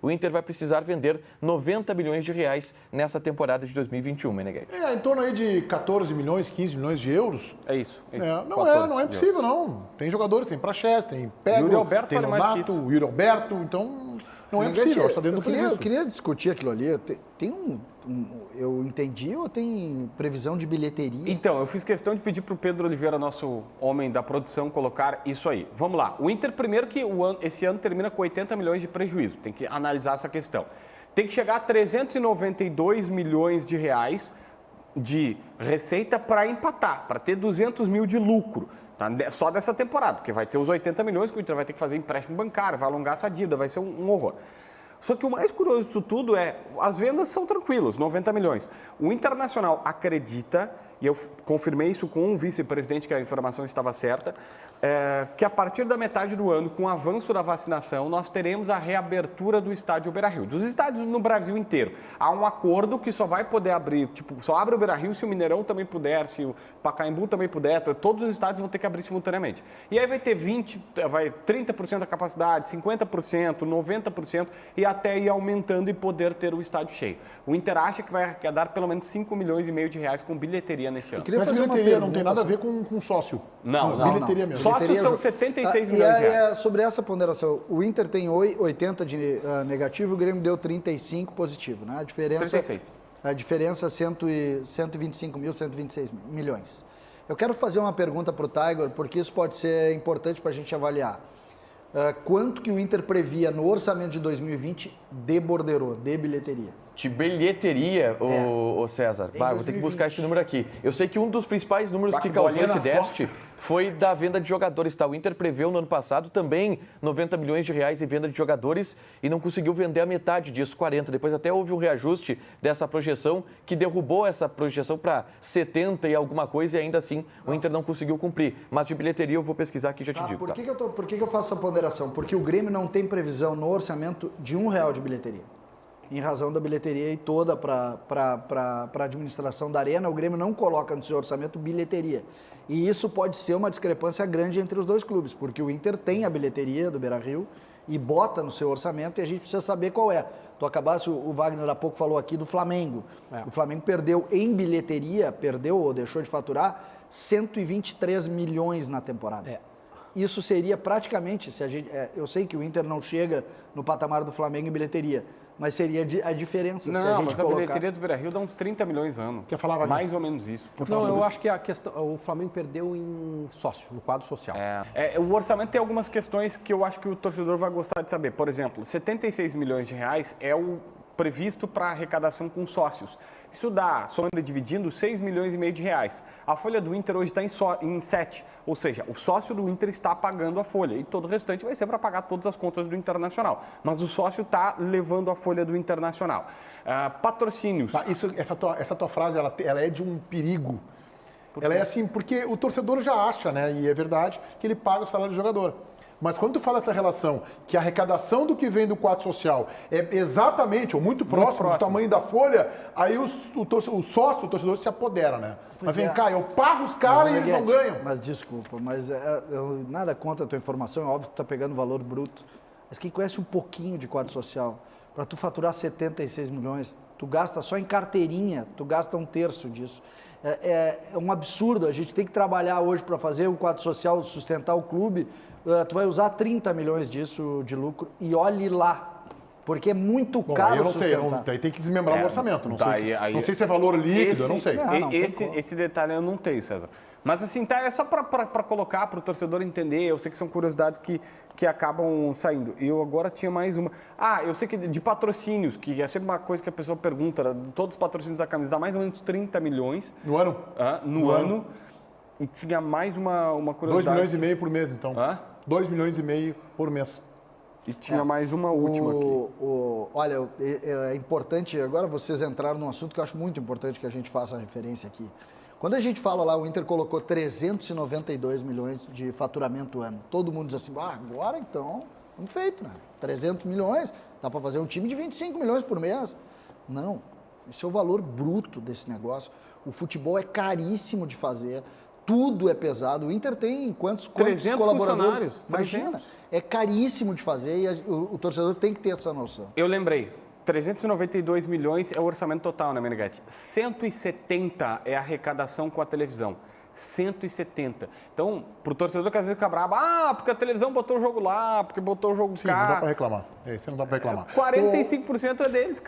o Inter vai precisar vender 90 milhões de reais nessa temporada de 2021, Meneghetti. Em torno aí de 14 milhões, 15 milhões de euros. É isso. Não é possível, não. Tem jogadores, tem Praxedes, tem Pego, tem Nonato, o Yuri Alberto, então não é possível. Está dentro do prejuízo. Eu queria discutir aquilo ali. Eu entendi ou tem previsão de bilheteria? Então, eu fiz questão de pedir para o Pedro Oliveira, nosso homem da produção, colocar isso aí. Vamos lá. O Inter, primeiro que esse ano termina com 80 milhões de prejuízo. Tem que analisar essa questão. Tem que chegar a 392 milhões de reais de receita para empatar, para ter 200 mil de lucro. Tá? Só dessa temporada, porque vai ter os 80 milhões que o Inter vai ter que fazer empréstimo bancário, vai alongar essa dívida, vai ser um horror. Só que o mais curioso disso tudo é, as vendas são tranquilas, 90 milhões. O Internacional acredita, e eu confirmei isso com um vice-presidente, que a informação estava certa, que a partir da metade do ano, com o avanço da vacinação, nós teremos a reabertura do estádio Beira-Rio. Dos estádios no Brasil inteiro. Há um acordo que só vai poder abrir, só abre o Beira-Rio se o Mineirão também puder, se o Pacaembu também puder, todos os estádios vão ter que abrir simultaneamente. E aí vai ter 30% da capacidade, 50%, 90% e até ir aumentando e poder ter o estádio cheio. O Inter acha que vai arrecadar pelo menos 5 milhões e meio de reais com bilheteria nesse ano. Mas bilheteria não tem nada a ver com sócio. Não. Bilheteria mesmo. Sócios são 76 milhões de reais. Sobre essa ponderação, o Inter tem 80 de negativo, o Grêmio deu 35 positivo, né? A diferença, 36. A diferença é 125 mil, 126 milhões. Eu quero fazer uma pergunta para o Tiger, porque isso pode ser importante para a gente avaliar. Quanto que o Inter previa no orçamento de 2020 de borderô, de bilheteria? De bilheteria, ô César. Vou ter que buscar esse número aqui. Eu sei que um dos principais números que causou esse déficit foi da venda de jogadores. Tá? O Inter preveu no ano passado também 90 milhões de reais em venda de jogadores e não conseguiu vender a metade disso, 40. Depois até houve um reajuste dessa projeção que derrubou essa projeção para 70 e alguma coisa e ainda assim o Inter não conseguiu cumprir. Mas de bilheteria eu vou pesquisar aqui e já te digo. Por que eu faço essa ponderação? Porque o Grêmio não tem previsão no orçamento de R$1 de bilheteria. Em razão da bilheteria e toda para a administração da Arena, o Grêmio não coloca no seu orçamento bilheteria. E isso pode ser uma discrepância grande entre os dois clubes, porque o Inter tem a bilheteria do Beira-Rio e bota no seu orçamento e a gente precisa saber qual é. Tu acabasse, o Wagner há pouco falou aqui do Flamengo. O Flamengo perdeu em bilheteria, ou deixou de faturar 123 milhões na temporada. Isso seria praticamente, eu sei que o Inter não chega no patamar do Flamengo em bilheteria, mas seria a diferença se a gente mas a bilheteria do Beira-Rio dá uns 30 milhões ano. Quer falar, Wagner? Mais ou menos isso. Eu acho que a questão, o Flamengo perdeu em sócio, no quadro social. O orçamento tem algumas questões que eu acho que o torcedor vai gostar de saber. Por exemplo, 76 milhões de reais é o previsto para arrecadação com sócios. Isso dá, somando e dividindo, 6 milhões e meio de reais. A folha do Inter hoje está em 7, ou seja, o sócio do Inter está pagando a folha e todo o restante vai ser para pagar todas as contas do Internacional. Mas o sócio está levando a folha do Internacional. Patrocínios. Essa tua frase, ela é de um perigo. Ela é assim, porque o torcedor já acha, né, e é verdade, que ele paga o salário do jogador. Mas quando tu fala dessa relação, que a arrecadação do que vem do quadro social é exatamente, ou muito próximo do tamanho da folha, aí o sócio, o torcedor se apodera, né? Mas vem cá, eu pago os caras e eles não ganham. Mas desculpa, eu nada contra a tua informação, é óbvio que tu tá pegando valor bruto. Mas quem conhece um pouquinho de quadro social, para tu faturar 76 milhões, tu gasta só em carteirinha, tu gasta 1/3 disso. É um absurdo, a gente tem que trabalhar hoje para fazer o quadro social, sustentar o clube. Tu vai usar 30 milhões disso de lucro e olhe lá, porque é muito caro. Eu não sei, aí tem que desmembrar o orçamento. Não sei se é valor líquido, eu não sei. Esse detalhe eu não tenho, César. Mas assim, é só para colocar, para o torcedor entender. Eu sei que são curiosidades que acabam saindo. E eu agora tinha mais uma. Eu sei que de patrocínios, que é sempre uma coisa que a pessoa pergunta, todos os patrocínios da camisa, dá mais ou menos 30 milhões. No ano? No ano. E tinha mais uma curiosidade. 2 milhões e meio por mês, então. 2 milhões e meio por mês. E tinha mais uma última aqui. Olha, é importante, agora vocês entraram num assunto que eu acho muito importante que a gente faça referência aqui. Quando a gente fala lá, o Inter colocou 392 milhões de faturamento ano. Todo mundo diz assim, agora então, estamos feito, né? 300 milhões, dá para fazer um time de 25 milhões por mês. Não, esse é o valor bruto desse negócio. O futebol é caríssimo de fazer. Tudo é pesado. O Inter tem quantos 300 colaboradores? funcionários, Imagina. 300. É caríssimo de fazer e o torcedor tem que ter essa noção. Eu lembrei, 392 milhões é o orçamento total, né, Meneghetti? 170 é a arrecadação com a televisão. 170. Então, pro torcedor que às vezes fica bravo, porque a televisão botou o jogo lá, porque botou o jogo Sim, não dá cá. para reclamar. Esse não dá para reclamar. 45% é deles, cara.